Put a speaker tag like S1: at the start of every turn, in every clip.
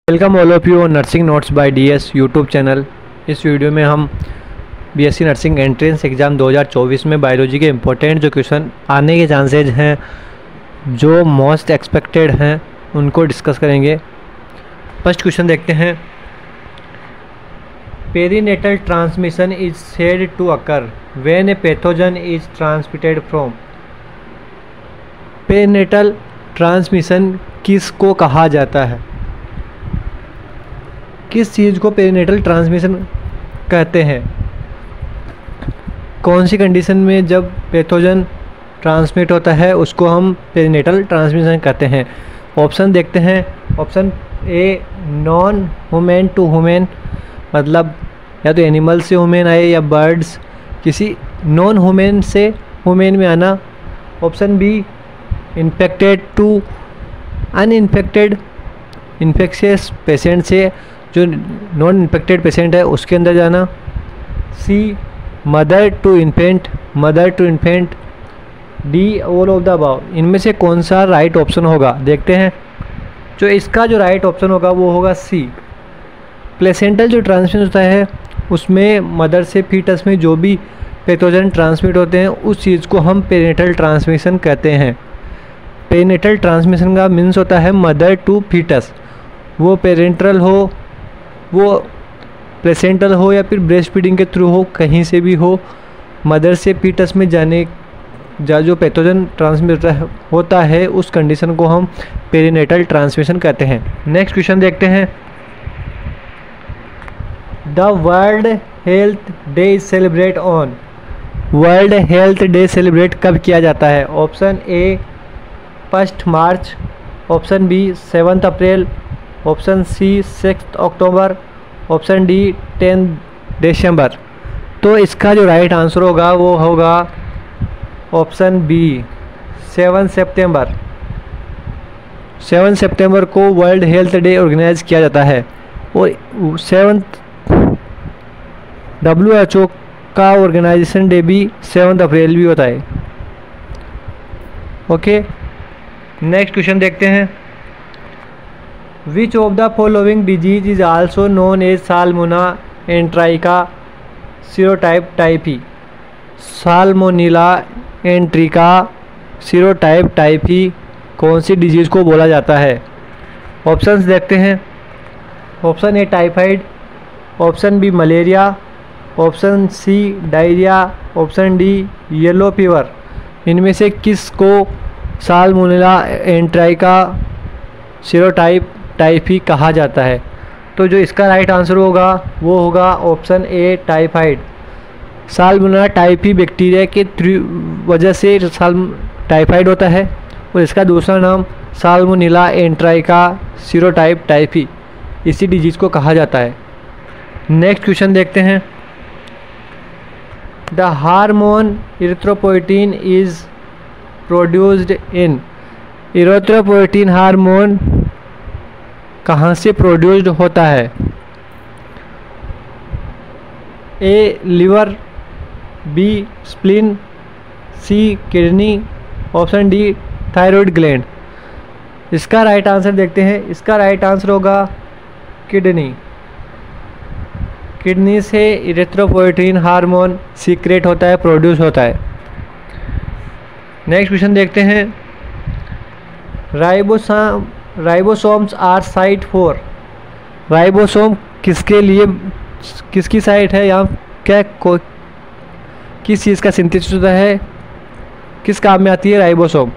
S1: Welcome all of you nursing notes by DS YouTube channel. इस video में हम BSc nursing entrance exam 2024 में biology के important जो क्वेश्चन आने के चांसेज हैं, जो मोस्ट एक्सपेक्टेड हैं, उनको डिस्कस करेंगे। फर्स्ट क्वेश्चन देखते हैं। Perinatal transmission is said to occur when a pathogen is transmitted from. Perinatal transmission किसको कहा जाता है? किस चीज़ को पेरीनेटल ट्रांसमिशन कहते हैं? कौन सी कंडीशन में जब पैथोजन ट्रांसमिट होता है उसको हम पेरीनेटल ट्रांसमिशन कहते हैं? ऑप्शन देखते हैं। Option A, non human to human, मतलब या तो एनिमल से ह्यूमन आए या बर्ड्स, किसी नॉन ह्यूमन से ह्यूमन में आना। Option B, infected to uninfected, infectious patient से जो नॉन इन्फेक्टेड पेशेंट है उसके अंदर जाना। C, mother to infant, mother to infant. D, all of the above. इनमें से कौन सा राइट ऑप्शन होगा देखते हैं। जो इसका जो राइट ऑप्शन होगा वो होगा सी। प्लेसेंटल जो ट्रांसमिशन होता है उसमें मदर से फीटस में जो भी पैथोजन ट्रांसमिट होते हैं उस चीज़ को हम पेरीनेटल ट्रांसमिशन कहते हैं। पेरीनेटल ट्रांसमिशन का मीन्स होता है मदर टू फीटस, वो पेरेंटल हो, वो प्लेसेंटल हो या फिर ब्रेस्ट फीडिंग के थ्रू हो, कहीं से भी हो, मदर से फीटस में जाने जो पैथोजन ट्रांसमिट होता है उस कंडीशन को हम पेरीनेटल ट्रांसमिशन कहते हैं। नेक्स्ट क्वेश्चन देखते हैं। The world health day is celebrate on. World health day celebrate कब किया जाता है? Option A, 1 March. Option B, 7 April. Option C, 6 October. Option D, 10 दिसंबर। तो इसका जो राइट आंसर होगा वो होगा ऑप्शन बी, 7 सितंबर। 7 सितंबर को वर्ल्ड हेल्थ डे ऑर्गेनाइज किया जाता है और 7 WHO का ऑर्गेनाइजेशन डे भी 7 अप्रैल भी होता है। ओके, नेक्स्ट क्वेश्चन देखते हैं। Which of the following disease is also known as salmonella enterica serotype typhi. Salmonella enterica serotype typhi कौन सी डिजीज़ को बोला जाता है? ऑप्शंस देखते हैं। Option A, typhoid. Option B, malaria. Option C, diarrhoea. Option D, yellow fever. इनमें से किस को साल्मोनेला एंट्राइका सीरोटाइप टाइफी कहा जाता है? तो जो इसका राइट आंसर होगा वो होगा option A, typhoid. Salmonella typhi bacteria के वजह से टाइफाइड होता है और इसका दूसरा नाम साल्मोनेला एंट्राइका सीरोटाइप टाइफी इसी डिजीज़ को कहा जाता है। नेक्स्ट क्वेश्चन देखते हैं। The hormone erythropoietin is produced in. Erythropoietin hormone कहाँ से प्रोड्यूस्ड होता है? A, liver. B, spleen. C, kidney. Option D, thyroid gland. इसका राइट आंसर देखते हैं। इसका राइट आंसर होगा किडनी। किडनी से इरिथ्रोपोइटिन हार्मोन सीक्रेट होता है, प्रोड्यूस होता है। नेक्स्ट क्वेश्चन देखते हैं। Ribosomes are site for. Ribosome किसके लिए, किसकी साइट है? यहाँ क्या किस चीज़ का सिंथेसिस होता है, किस काम में आती है ribosome?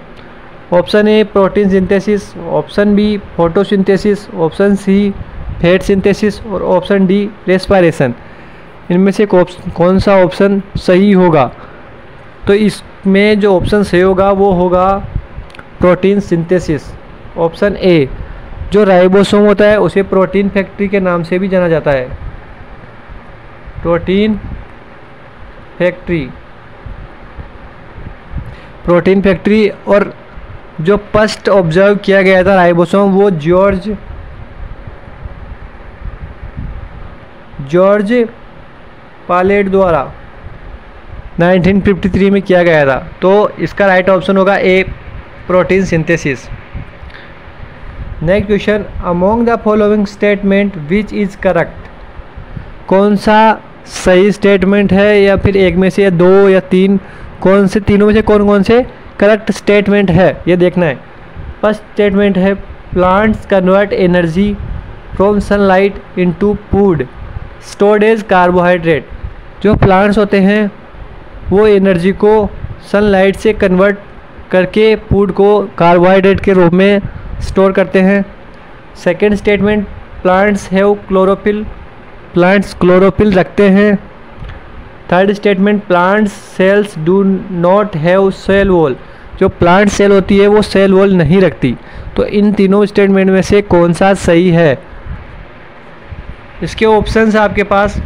S1: Option A, protein synthesis. Option B, photosynthesis. Option C, fat synthesis. और ऑप्शन डी, रेस्पिरेशन। इनमें से कौन सा ऑप्शन सही होगा? तो इसमें जो ऑप्शन सही होगा वो होगा प्रोटीन सिंथेसिस। Option A. जो राइबोसोम होता है उसे प्रोटीन फैक्ट्री के नाम से भी जाना जाता है। Protein factory, protein factory. और जो फर्स्ट ऑब्जर्व किया गया था राइबोसोम वो जॉर्ज पालेट द्वारा 1953 में किया गया था। तो इसका राइट ऑप्शन होगा A, protein synthesis. Next question, among the following statement which is correct, कौन सा सही स्टेटमेंट है, या फिर एक में से या दो या तीन, कौन से तीनों में से कौन कौन से करेक्ट स्टेटमेंट है ये देखना है। फर्स्ट स्टेटमेंट है plants convert energy from sunlight into food stored as carbohydrate. जो प्लांट्स होते हैं वो एनर्जी को सनलाइट से कन्वर्ट करके फूड को कार्बोहाइड्रेट के रूप में स्टोर करते हैं। Second statement plants have chlorophyll, plants chlorophyll रखते हैं। Third statement plants cells do not have cell wall, जो प्लांट सेल होती है वो सेल वॉल नहीं रखती। तो इन तीनों स्टेटमेंट में से कौन सा सही है? इसके ऑप्शंस आपके पास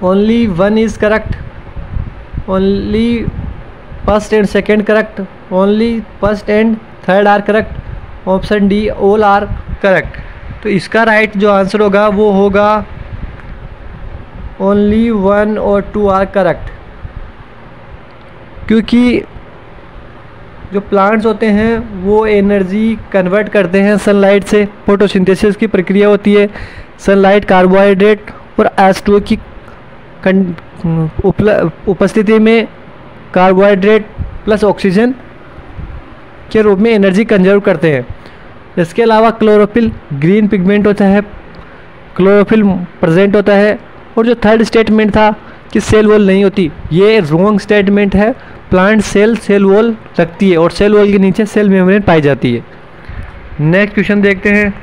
S1: only one is correct, only first and second correct, only first and third are correct, option D all are correct. तो इसका राइट जो आंसर होगा वो होगा ओनली वन और टू आर करेक्ट, क्योंकि जो प्लांट्स होते हैं वो एनर्जी कन्वर्ट करते हैं सनलाइट से, फोटोसिंथेसिस की प्रक्रिया होती है। सनलाइट कार्बोहाइड्रेट और H2O की उपस्थिति में कार्बोहाइड्रेट प्लस ऑक्सीजन के रूप में एनर्जी कंजर्व करते हैं। इसके अलावा क्लोरोफिल ग्रीन पिगमेंट होता है, क्लोरोफिल प्रेजेंट होता है। और जो थर्ड स्टेटमेंट था कि सेल वॉल नहीं होती, ये रॉन्ग स्टेटमेंट है। प्लांट सेल वॉल रखती है और सेल वॉल के नीचे सेल मेम्ब्रेन पाई जाती है। नेक्स्ट क्वेश्चन देखते हैं,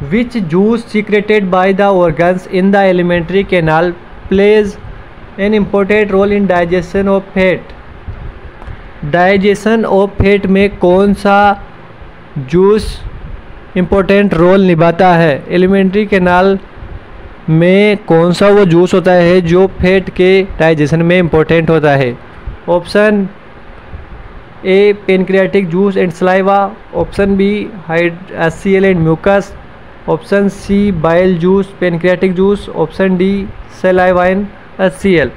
S1: which juice secreted by the organs in the alimentary canal plays an important role in digestion of fat. Digestion of fat में कौन सा जूस इम्पोर्टेंट रोल निभाता है? एलिमेंट्री कैनाल में कौन सा वो जूस होता है जो फैट के डाइजेशन में इम्पोर्टेंट होता है? Option A pancreatic juice and saliva, option B HCl and mucus, option C bile juice pancreatic juice, option D saliva and HCl।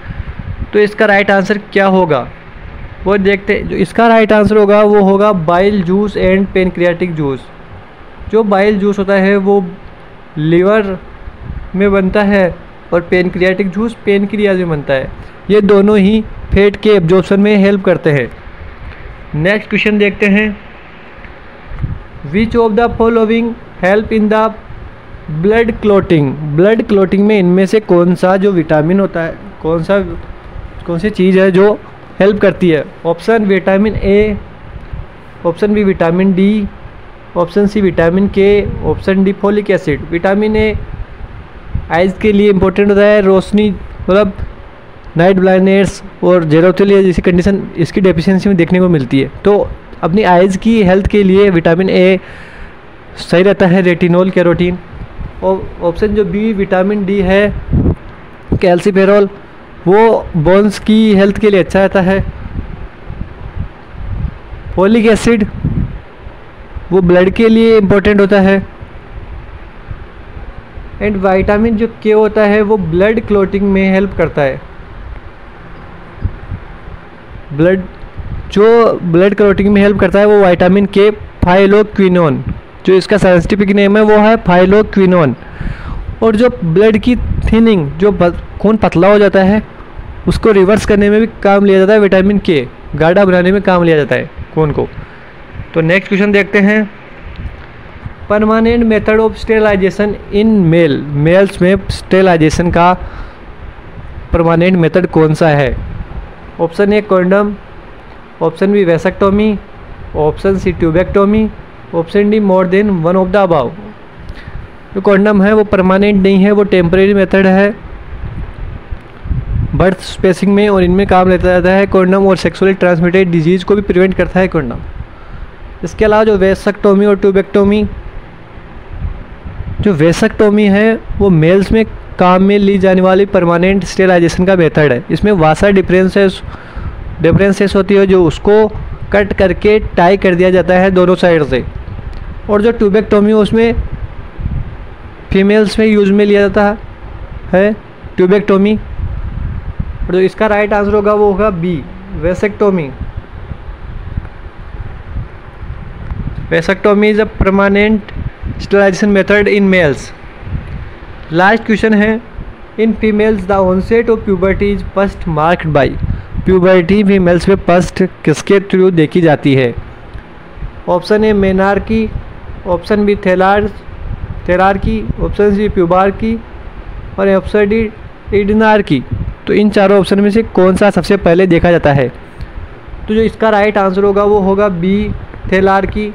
S1: तो इसका राइट आंसर क्या होगा वो देखते हैं। जो इसका राइट आंसर होगा वो होगा bile juice and pancreatic juice. जो बाइल जूस होता है वो लीवर में बनता है और पेनक्रियाटिक जूस पेनक्रियाज में बनता है। ये दोनों ही फैट के एब्जॉर्प्शन में हेल्प करते हैं। नेक्स्ट क्वेश्चन देखते हैं, which of the following help in the blood clotting. Blood clotting में इनमें से कौन सा जो विटामिन होता है, कौन सी चीज़ है जो हेल्प करती है? Option vitamin A, option B vitamin D, option C vitamin K, option D folic acid. Vitamin A eyes के लिए इम्पोर्टेंट होता है, रोशनी मतलब नाइट ब्लाइंडनेस और जेरोथेलिया जैसी कंडीशन इसकी डेफिशिएंसी में देखने को मिलती है। तो अपनी आइज़ की हेल्थ के लिए विटामिन ए सही रहता है, रेटिनॉल कैरोटीन। और ऑप्शन जो बी विटामिन डी है कैल्सीफेरॉल, वो बोन्स की हेल्थ के लिए अच्छा रहता है। फोलिक एसिड वो ब्लड के लिए इम्पोर्टेंट होता है। एंड विटामिन जो के होता है वो ब्लड क्लॉटिंग में हेल्प करता है। ब्लड क्लॉटिंग में हेल्प करता है वो विटामिन के फाइलोक्विनोन, जो इसका साइंटिफिक नेम है वो है फाइलोक्विनोन। और जो ब्लड की थिनिंग, जो खून पतला हो जाता है उसको रिवर्स करने में भी काम लिया जाता है विटामिन के, गाढ़ा बनाने में काम लिया जाता है खून को। तो नेक्स्ट क्वेश्चन देखते हैं, permanent method of sterilization in males में स्टेरिलाइजेशन का परमानेंट मेथड कौन सा है? Option A condom, option B vasectomy, option C tubectomy, option D more than one of the above. जो कॉन्डम है वो परमानेंट नहीं है, वो टेम्परेरी मेथड है बर्थ स्पेसिंग में, और इनमें काम लेता जाता है कॉन्डम। और सेक्सुअली ट्रांसमिटेड डिजीज़ को भी प्रिवेंट करता है कॉन्डम। इसके अलावा जो वेसेक्टोमी और ट्यूबेक्टोमी, जो वेसेक्टोमी है वो मेल्स में काम में ली जाने वाली परमानेंट स्टेरिलाइजेशन का मेथड है। इसमें वासा डिफरेंसेस होती है जो उसको कट करके टाई कर दिया जाता है दोनों साइड से। और जो ट्यूबेक्टोमी उसमें फीमेल्स में यूज़ में लिया जाता है ट्यूबेक्टोमी। और जो इसका राइट आंसर होगा वो होगा B vasectomy. Vasectomy is a permanent sterilization method in males. Last question है, in females the onset of puberty is first marked by. Puberty females में फर्स्ट किसके थ्रू देखी जाती है? Option A menarche, option B thelarche, option C pubarche और option D इडनार्की। तो इन चारों option में से कौन सा सबसे पहले देखा जाता है? तो जो इसका राइट आंसर होगा वो होगा बी थेरार्की।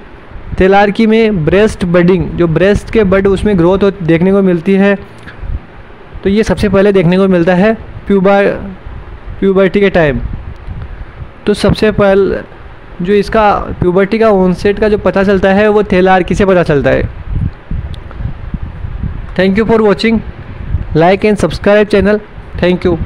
S1: थेरार्की में ब्रेस्ट बडिंग, जो ब्रेस्ट के बड उसमें ग्रोथ देखने को मिलती है, तो ये सबसे पहले देखने को मिलता है प्यूबर्टी के टाइम। तो सबसे पहले जो इसका प्यूबर्टी का ऑनसेट का जो पता चलता है वो थेरार्की से पता चलता है। Thank you for watching, like and subscribe channel. Thank you.